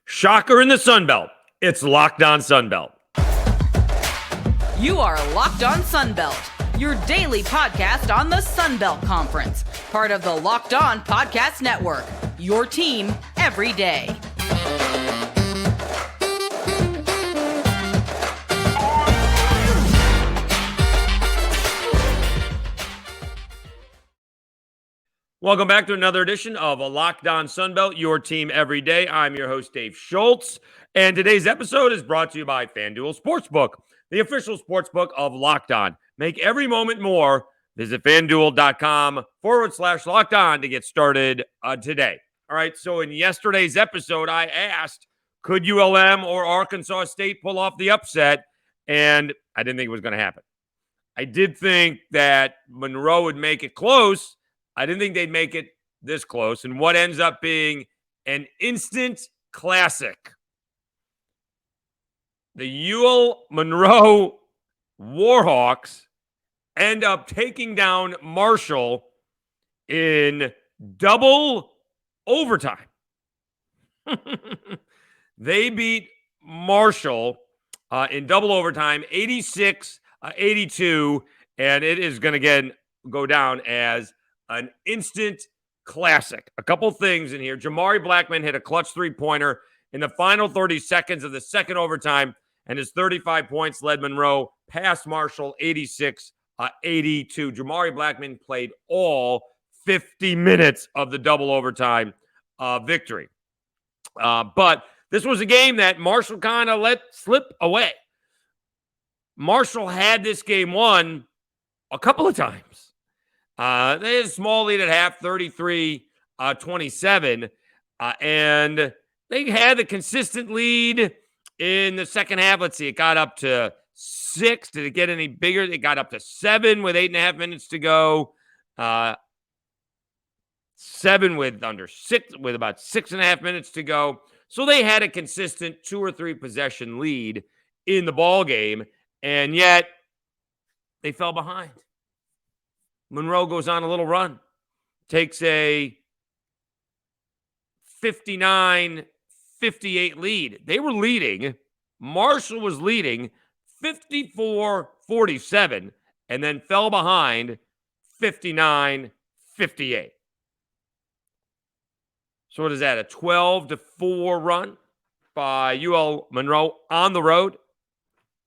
Shocker in the Sun Belt. It's Locked On Sun Belt. You are Locked On Sun Belt, your daily podcast on the Sun Belt Conference, part of the Locked On Podcast Network, your team every day. Welcome back to another edition of a Locked On Sun Belt, your team every day. I'm your host, Dave Schultz, and today's episode is brought to you by FanDuel Sportsbook, the official sportsbook of Locked On. Make every moment more. Visit FanDuel.com/Locked On to get started today. All right, so in yesterday's episode, I asked, could ULM or Arkansas State pull off the upset? And I didn't think it was going to happen. I did think that Monroe would make it close. I didn't think they'd make it this close. And what ends up being an instant classic. The UL Monroe Warhawks end up taking down Marshall in double overtime. They beat Marshall in double overtime, 86-82, and it is going to go down as an instant classic. A couple things in here. Jamari Blackmon hit a clutch three-pointer in the final 30 seconds of the second overtime, and his 35 points led Monroe past Marshall 86-82. Jamari Blackmon played all 50 minutes of the double overtime victory. But this was a game that Marshall kind of let slip away. Marshall had this game won a couple of times. They had a small lead at half, 33-27, and they had a consistent lead in the second half. Let's see, it got up to 6. Did it get any bigger? It got up to 7 with 8.5 minutes to go. 7 with under 6, with about 6.5 minutes to go. So they had a consistent 2 or 3 possession lead in the ball game, and yet they fell behind. Monroe goes on a little run, takes a 59-58 lead. They were leading. Marshall was leading 54-47 and then fell behind 59-58. So what is that, a 12-4 run by UL Monroe on the road?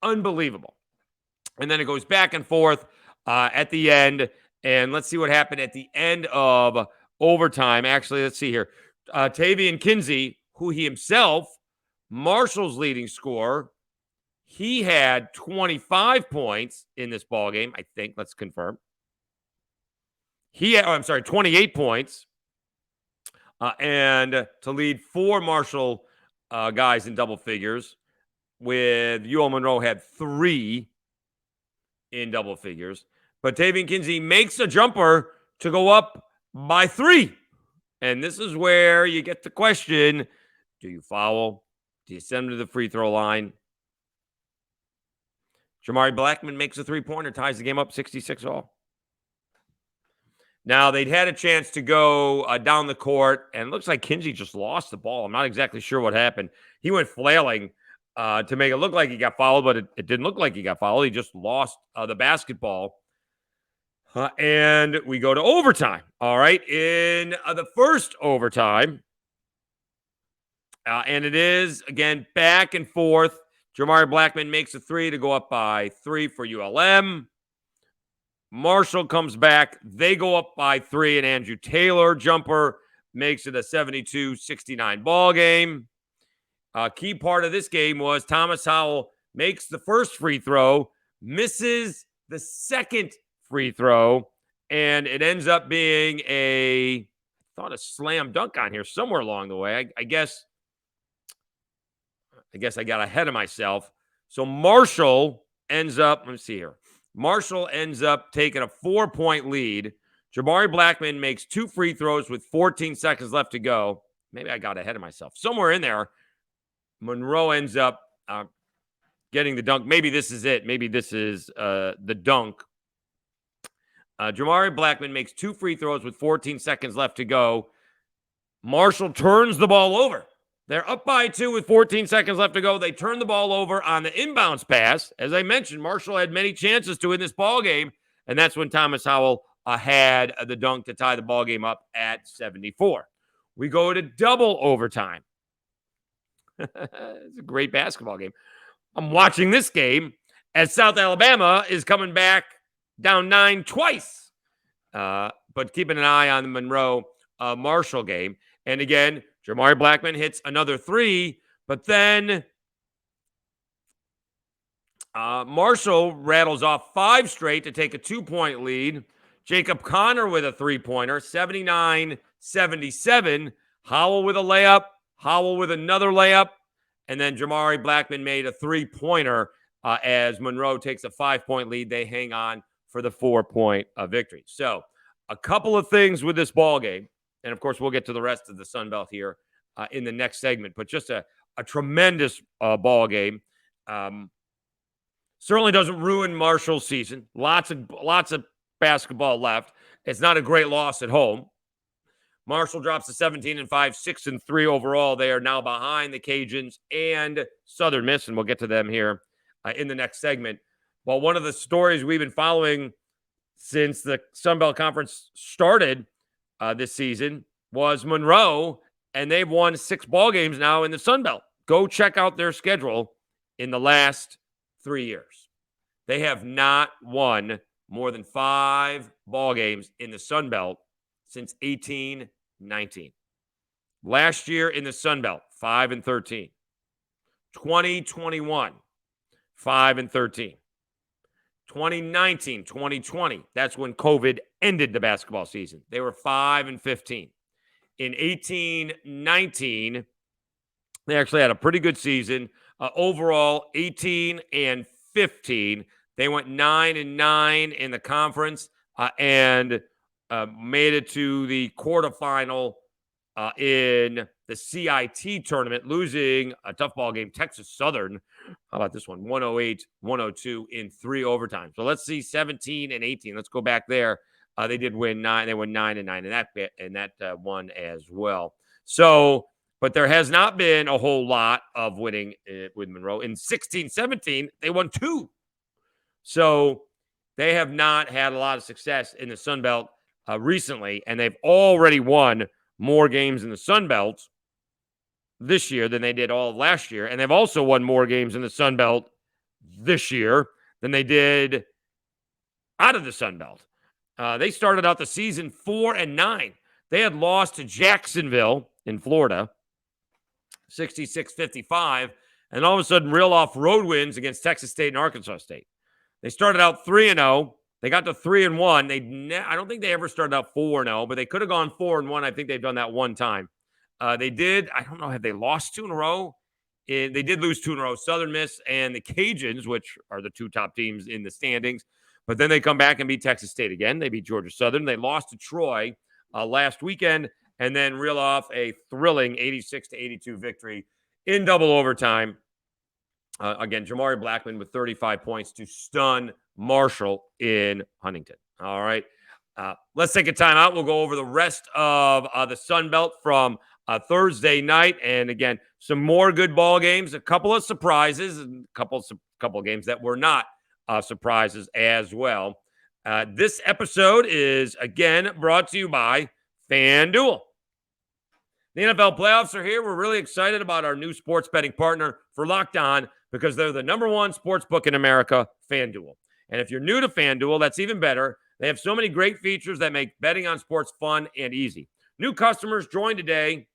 Unbelievable. And then it goes back and forth at the end. And let's see what happened at the end of overtime. Actually, let's see here. Tavian Kinsey, who he himself, Marshall's leading scorer, he had 25 points in this ballgame, I think. Let's confirm. He had, 28 points. And to lead 4 Marshall guys in double figures, with UL Monroe had 3 in double figures. But Tavian Kinsey makes a jumper to go up by 3. And this is where you get the question, do you foul? Do you send him to the free throw line? Jamari Blackmon makes a 3-pointer, ties the game up 66-all. Now, they'd had a chance to go down the court, and it looks like Kinsey just lost the ball. I'm not exactly sure what happened. He went flailing to make it look like he got fouled, but it didn't look like he got fouled. He just lost the basketball. And we go to overtime. All right. In the first overtime, and it is, again, back and forth. Jamari Blackmon makes a 3 to go up by 3 for ULM. Marshall comes back. They go up by 3, and Andrew Taylor jumper makes it a 72-69 ball game. Key part of this game was Thomas Howell makes the first free throw, misses the second free throw, and it ends up being a slam dunk on here somewhere along the way. I guess I got ahead of myself. So Marshall ends up, let me see here. Marshall ends up taking a 4-point lead. Jamari Blackmon makes 2 free throws with 14 seconds left to go. Maybe I got ahead of myself. Somewhere in there, Monroe ends up getting the dunk. Maybe this is it. Maybe this is the dunk. Jamari Blackmon makes 2 free throws with 14 seconds left to go. Marshall turns the ball over. They're up by 2 with 14 seconds left to go. They turn the ball over on the inbounds pass. As I mentioned, Marshall had many chances to win this ball game, and that's when Thomas Howell had the dunk to tie the ball game up at 74. We go to double overtime. It's a great basketball game. I'm watching this game as South Alabama is coming back down 9 twice. But keeping an eye on the Monroe Marshall game. And again, Jamari Blackmon hits another 3, but then Marshall rattles off 5 straight to take a 2-point lead. Jacob Connor with a 3-pointer, 79-77. Howell with a layup. Howell with another layup. And then Jamari Blackmon made a 3-pointer as Monroe takes a 5-point lead. They hang on for the 4-point victory. So a couple of things with this ball game. And, of course, we'll get to the rest of the Sun Belt here in the next segment. But just a tremendous ball game. Certainly doesn't ruin Marshall's season. Lots of basketball left. It's not a great loss at home. Marshall drops to 17-5, 6-3 overall. They are now behind the Cajuns and Southern Miss, and we'll get to them here in the next segment. Well, one of the stories we've been following since the Sun Belt Conference started this season was Monroe, and they've won 6 ball games now in the Sun Belt. Go check out their schedule in the last 3 years. They have not won more than 5 ball games in the Sun Belt since 18-19. Last year in the Sun Belt, 5-13. 2021, 5-13. 2019, 2020, that's when COVID ended the basketball season. They were 5-15. In 18-19, they actually had a pretty good season. Overall, 18-15. They went 9-9 in the conference and made it to the quarterfinal in the CIT tournament, losing a tough ball game, Texas Southern. How about this one? 108-102 in 3 overtime. So let's see 17-18. Let's go back there. They did win 9. They won 9-9 in that one as well. So, but there has not been a whole lot of winning with Monroe. In 16-17, they won 2. So they have not had a lot of success in the Sun Belt recently, and they've already won more games in the Sun Belt this year than they did all of last year. And they've also won more games in the Sun Belt this year than they did out of the Sun Belt. They started out the season 4-9. They had lost to Jacksonville in Florida, 66-55, and all of a sudden reel off road wins against Texas State and Arkansas State. They started out 3-0. They got to 3-1. I don't think they ever started out 4-0, but they could have gone 4-1. I think they've done that one time. They did. I don't know. Have they lost 2 in a row? They did lose 2 in a row. Southern Miss and the Cajuns, which are the 2 top teams in the standings. But then they come back and beat Texas State again. They beat Georgia Southern. They lost to Troy last weekend and then reel off a thrilling 86-82 victory in double overtime. Again, Jamari Blackmon with 35 points to stun Marshall in Huntington. All right. Let's take a timeout. We'll go over the rest of the Sun Belt from Thursday night. And again, some more good ball games, a couple of surprises, and a couple of games that were not surprises as well. This episode is, again, brought to you by FanDuel. The NFL playoffs are here. We're really excited about our new sports betting partner for Locked On because they're the #1 sports book in America, FanDuel. And if you're new to FanDuel, that's even better. They have so many great features that make betting on sports fun and easy. New customers join today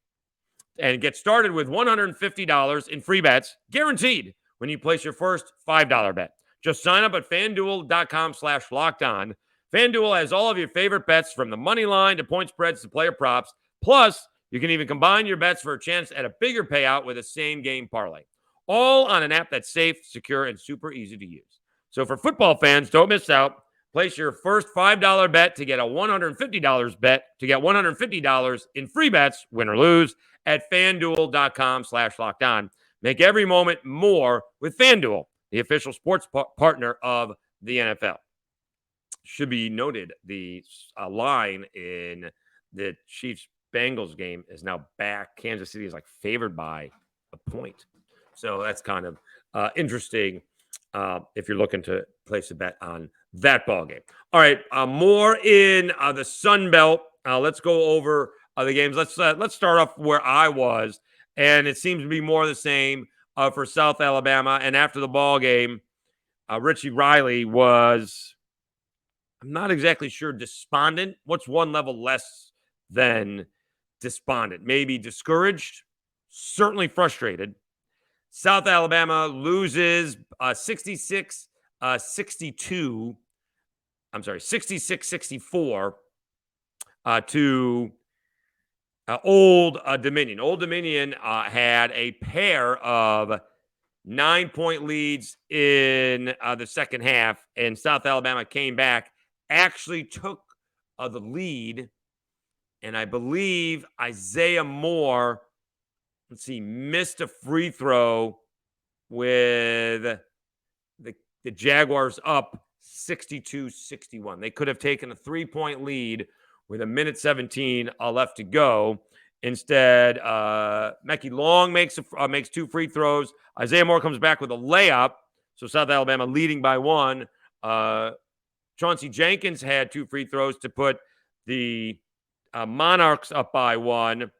and get started with $150 in free bets, guaranteed, when you place your first $5 bet. Just sign up at FanDuel.com/lockedon. FanDuel has all of your favorite bets from the money line to point spreads to player props. Plus, you can even combine your bets for a chance at a bigger payout with a same-game parlay. All on an app that's safe, secure, and super easy to use. So for football fans, don't miss out. Place your first $5 bet to get a $150 bet to get $150 in free bets, win or lose, at FanDuel.com/lockedon. Make every moment more with FanDuel, the official sports partner of the NFL. Should be noted, the line in the Chiefs Bengals game is now back. Kansas City is like favored by a point. So that's kind of interesting if you're looking to place a bet on that ball game. All right, more in the Sun Belt. Let's go over the games. Let's start off where I was, and it seems to be more the same for South Alabama. And after the ball game, Richie Riley was, I'm not exactly sure, despondent. What's one level less than despondent? Maybe discouraged, certainly frustrated. South Alabama loses 66-62. I'm sorry, 66-64 to Old Dominion. Old Dominion had a pair of 9-point leads in the second half, and South Alabama came back, actually took the lead, and I believe Isaiah Moore, missed a free throw with the Jaguars up 62-61. They could have taken a 3-point lead with 1:17 left to go. Instead, Mecky Long makes 2 free throws. Isaiah Moore comes back with a layup. So South Alabama leading by 1. Chauncey Jenkins had 2 free throws to put the Monarchs up by 1.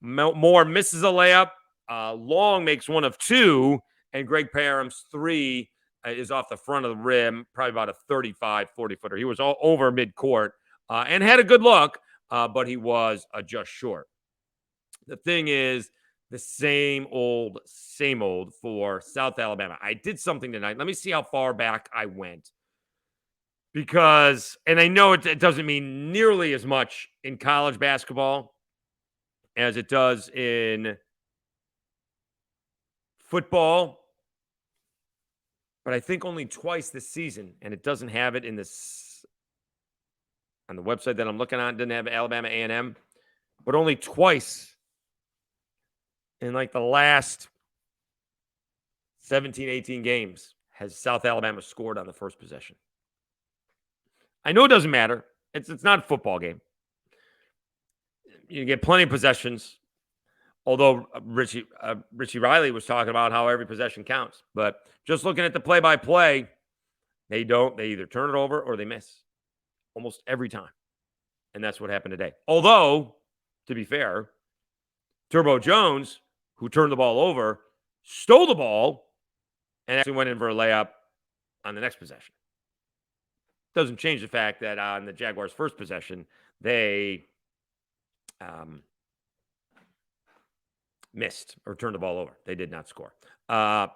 Moore misses a layup. Long makes 1 of 2. And Greg Parham's 3 is off the front of the rim, probably about a 35, 40-footer. He was all over midcourt and had a good look, but he was just short. The thing is, the same old for South Alabama. I did something tonight. Let me see how far back I went. Because, and I know it doesn't mean nearly as much in college basketball as it does in football, but I think only twice this season, and it doesn't have it in this on the website that I'm looking on. It didn't have Alabama A&M, but only twice in like the last 17, 18 games has South Alabama scored on the first possession. I know it doesn't matter. It's not a football game. You get plenty of possessions. Although Richie Riley was talking about how every possession counts. But just looking at the play-by-play, they don't. They either turn it over or they miss almost every time. And that's what happened today. Although, to be fair, Turbo Jones, who turned the ball over, stole the ball and actually went in for a layup on the next possession. Doesn't change the fact that on the Jaguars' first possession, they missed or turned the ball over. They did not score. All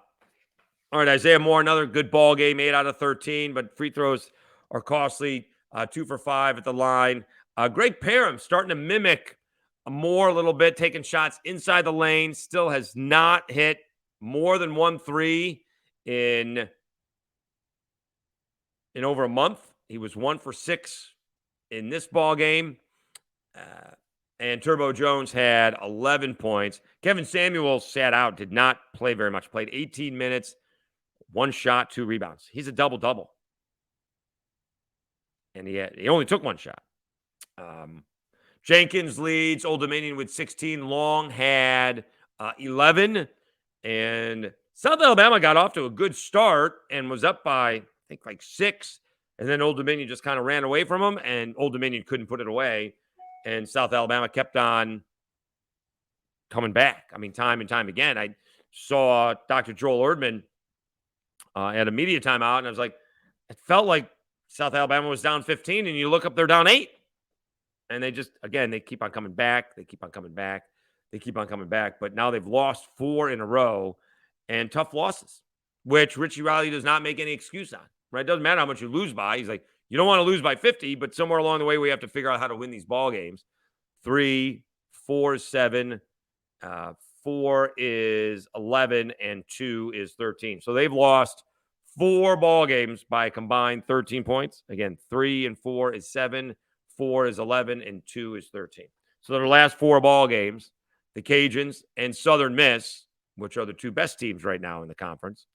right, Isaiah Moore, another good ball game, 8 out of 13, but free throws are costly. 2 for 5 at the line. Greg Parham starting to mimic Moore a little bit, taking shots inside the lane. Still has not hit more than 1 3 in over a month. He was 1 for 6 in this ball game. And Turbo Jones had 11 points. Kevin Samuel sat out, did not play very much. Played 18 minutes, 1 shot, 2 rebounds. He's a double-double. And he only took 1 shot. Jenkins leads Old Dominion with 16. Long had 11. And South Alabama got off to a good start and was up by, I think, like 6. And then Old Dominion just kind of ran away from them, and Old Dominion couldn't put it away. And South Alabama kept on coming back. I mean, time and time again. I saw Dr. Joel Erdman at a media timeout, and I was like, it felt like South Alabama was down 15, and you look up, they're down 8. And they just, again, they keep on coming back. They keep on coming back. They keep on coming back. But now they've lost 4 in a row, and tough losses, which Richie Riley does not make any excuse on. Right? It doesn't matter how much you lose by. He's like, you don't want to lose by 50, but somewhere along the way, we have to figure out how to win these ball games. 3, 4 is 7, 4 is 11, and 2 is 13. So they've lost 4 ball games by a combined 13 points. Again, 3 and 4 is 7, 4 is 11, and 2 is 13. So their last 4 ball games, the Cajuns and Southern Miss, which are the 2 best teams right now in the conference.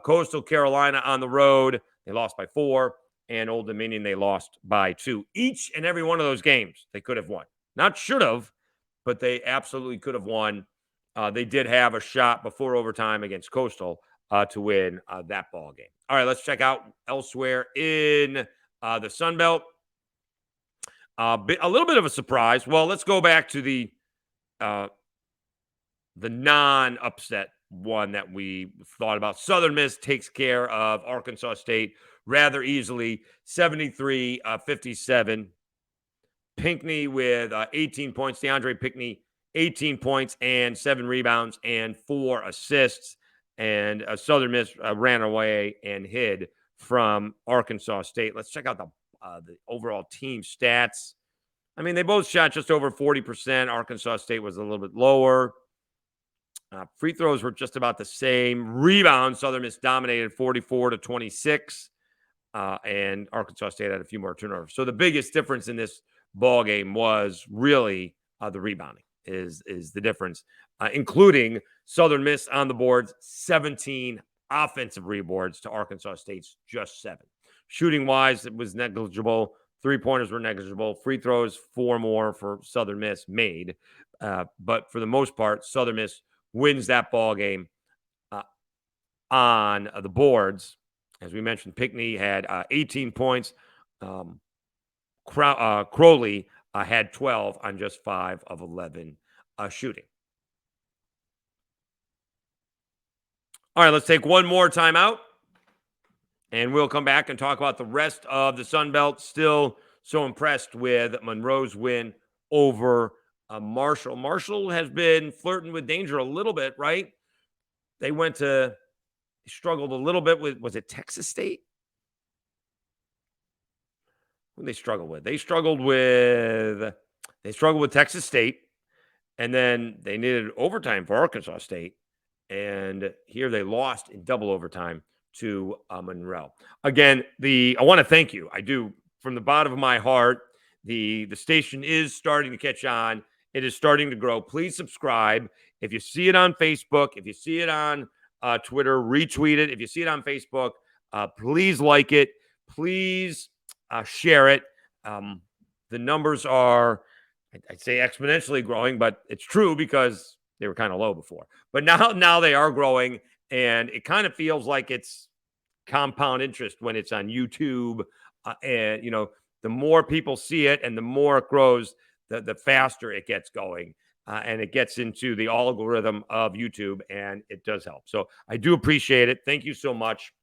Coastal Carolina on the road, they lost by 4. And Old Dominion, they lost by 2. Each and every one of those games, they could have won. Not should have, but they absolutely could have won. They did have a shot before overtime against Coastal to win that ball game. All right, let's check out elsewhere in the Sun Belt. A little bit of a surprise. Well, let's go back to the non-upset one that we thought about. Southern Miss takes care of Arkansas State rather easily, 73-57. Pinckney with 18 points. DeAndre Pinckney, 18 points and 7 rebounds and 4 assists. And Southern Miss ran away and hid from Arkansas State. Let's check out the overall team stats. I mean, they both shot just over 40%. Arkansas State was a little bit lower. Free throws were just about the same. Rebounds, Southern Miss dominated 44-26. And Arkansas State had a few more turnovers. So the biggest difference in this ball game was really the rebounding is the difference, including Southern Miss on the boards, 17 offensive rebounds to Arkansas State's just 7. Shooting wise, it was negligible. 3-pointers were negligible. Free throws, 4 more for Southern Miss made. But for the most part, Southern Miss wins that ball game on the boards. As we mentioned, Pinckney had 18 points. Crowley had 12 on just 5 of 11 shooting. All right, let's take one more timeout, and we'll come back and talk about the rest of the Sun Belt. Still so impressed with Monroe's win over Marshall. Marshall has been flirting with danger a little bit, right? They struggled a little bit with, was it Texas State? Who they struggled with? They struggled with Texas State, and then they needed overtime for Arkansas State, and here they lost in double overtime to Monroe. Again, I want to thank you. I do from the bottom of my heart. The station is starting to catch on. It is starting to grow. Please subscribe. If you see it on Facebook, if you see it on Twitter, retweet it. If you see it on Facebook, please like it. Please share it. The numbers are, I'd say, exponentially growing, but it's true because they were kind of low before. But now they are growing, and it kind of feels like it's compound interest when it's on YouTube. And, the more people see it and the more it grows, the faster it gets going. And it gets into the algorithm of YouTube, and it does help. So I do appreciate it. Thank you so much.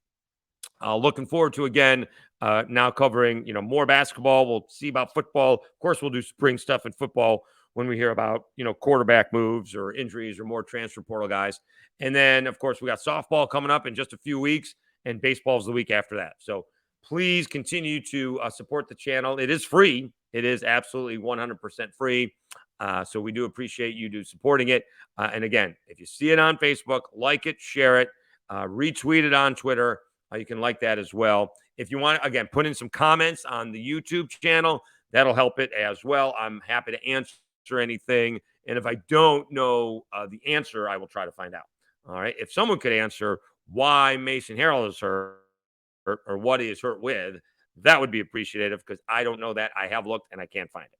Looking forward to, again, now covering, more basketball. We'll see about football. Of course, we'll do spring stuff in football when we hear about, quarterback moves or injuries or more transfer portal guys. And then, of course, we got softball coming up in just a few weeks, and baseball's the week after that. So please continue to support the channel. It is free. It is absolutely 100% free. So we do appreciate you supporting it. And again, if you see it on Facebook, like it, share it, retweet it on Twitter. You can like that as well. If you want, again, put in some comments on the YouTube channel. That'll help it as well. I'm happy to answer anything. And if I don't know the answer, I will try to find out. All right. If someone could answer why Mason Harrell is hurt or what he is hurt with, that would be appreciative because I don't know that. I have looked and I can't find it.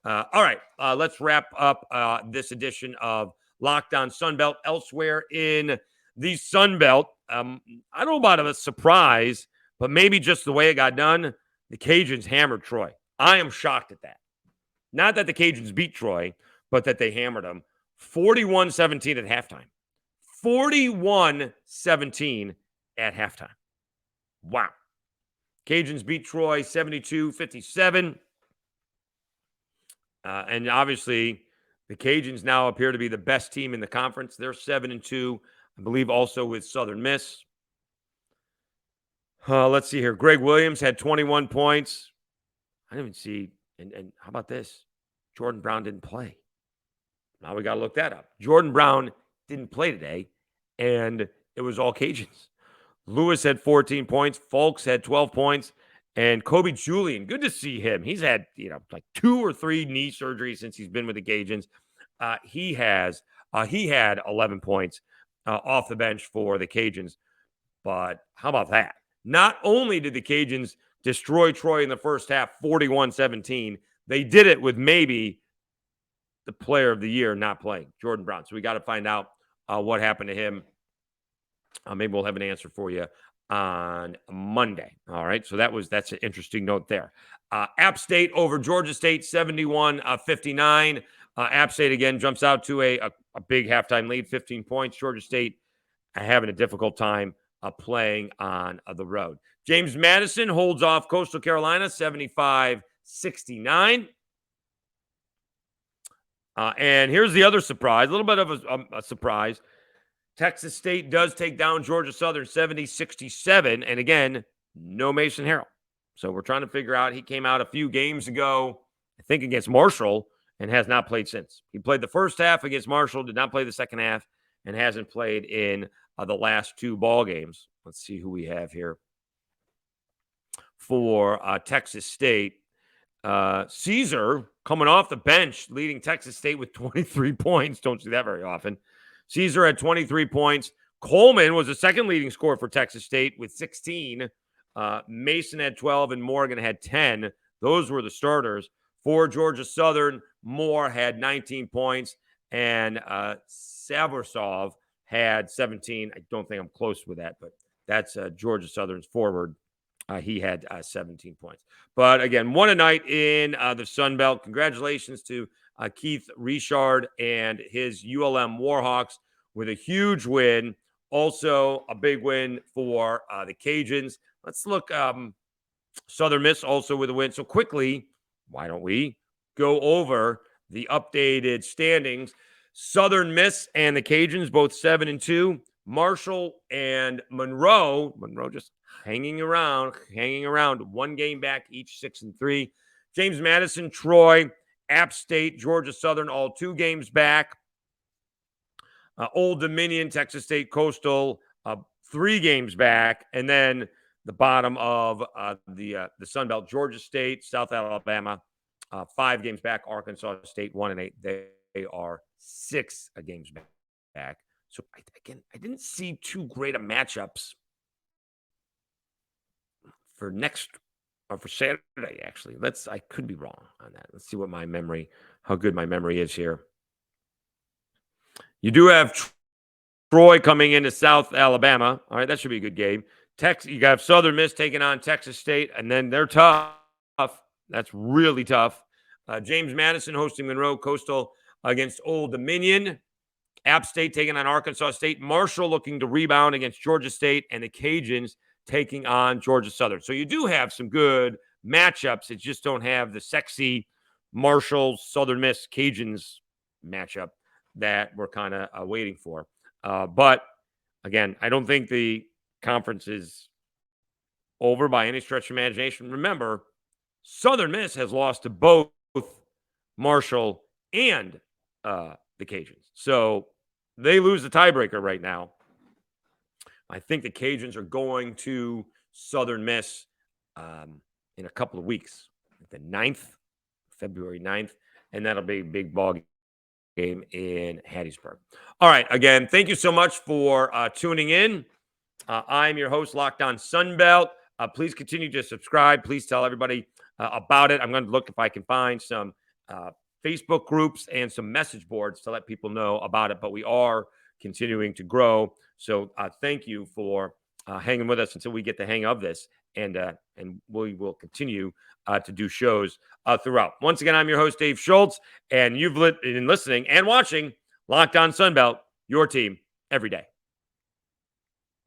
All right. Let's wrap up this edition of Locked On Sunbelt. Elsewhere in the Sunbelt, I don't know about a surprise, but maybe just the way it got done, the Cajuns hammered Troy. I am shocked at that. Not that the Cajuns beat Troy, but that they hammered them 41-17 at halftime. 41-17 at halftime. Wow. Cajuns beat Troy 72-57. And obviously, the Cajuns now appear to be the best team in the conference. They're 7-2, I believe, also with Southern Miss. Let's see here. Greg Williams had 21 points. I didn't even see. And how about this? Jordan Brown didn't play. Now we got to look that up. Jordan Brown didn't play today, and it was all Cajuns. Lewis had 14 points. Fulks had 12 points. And Kobe Julian, good to see him. He's had, like 2 or 3 knee surgeries since he's been with the Cajuns. He had 11 points off the bench for the Cajuns. But how about that? Not only did the Cajuns destroy Troy in the first half, 41-17, they did it with maybe the player of the year not playing, Jordan Brown. So we got to find out what happened to him. Maybe we'll have an answer for you on Monday. All right. So that's an interesting note there. App State over Georgia State, 71-59. App State again jumps out to a big halftime lead, 15 points. Georgia State having a difficult time playing on the road. James Madison holds off Coastal Carolina, 75-69. And here's the other surprise, a little bit of a surprise. Texas State does take down Georgia Southern 70-67. And again, no Mason Harrell. So we're trying to figure out, he came out a few games ago, I think against Marshall, and has not played since. He played the first half against Marshall, did not play the second half, and hasn't played in the last two ball games. Let's see who we have here for Texas State. Caesar coming off the bench, leading Texas State with 23 points. Don't see that very often. Caesar had 23 points. Coleman was the second leading scorer for Texas State with 16. Mason had 12 and Morgan had 10. Those were the starters. For Georgia Southern, Moore had 19 points and Savarsov had 17. I don't think I'm close with that, but that's Georgia Southern's forward. He had 17 points. But again, one a night in the Sun Belt. Congratulations to Keith Richard and his ULM Warhawks with a huge win. Also, a big win for the Cajuns. Let's look. Southern Miss also with a win. So quickly, why don't we go over the updated standings? Southern Miss and the Cajuns both 7-2. Marshall and Monroe just hanging around, one game back, each 6-3. James Madison, Troy, App State, Georgia Southern, all 2 games back. Old Dominion, Texas State, Coastal, 3 games back. And then the bottom of the Sun Belt, Georgia State, South Alabama, 5 games back. Arkansas State, 1-8. They are 6 games back. So, again, I didn't see too great of matchups for Saturday, actually. I could be wrong on that. Let's see how good my memory is here. You do have Troy coming into South Alabama. All right, that should be a good game. You got Southern Miss taking on Texas State, and then they're tough. That's really tough. James Madison hosting Monroe, Coastal against Old Dominion. App State taking on Arkansas State. Marshall looking to rebound against Georgia State, and the Cajuns taking on Georgia Southern. So you do have some good matchups. It just don't have the sexy Marshall, Southern Miss, Cajuns matchup that we're kind of waiting for. But, again, I don't think the conference is over by any stretch of imagination. Remember, Southern Miss has lost to both Marshall and the Cajuns. So they lose the tiebreaker right now. I think the Cajuns are going to Southern Miss in a couple of weeks, the 9th, February 9th, and that'll be a big ball game in Hattiesburg. All right, again, thank you so much for tuning in. I'm your host, Locked On Sunbelt. Please continue to subscribe. Please tell everybody about it. I'm going to look if I can find some Facebook groups and some message boards to let people know about it, but we are continuing to grow. So thank you for hanging with us until we get the hang of this, and we will continue to do shows throughout. Once again, I'm your host, Dave Schultz, and you've been listening and watching Locked On Sunbelt, your team every day.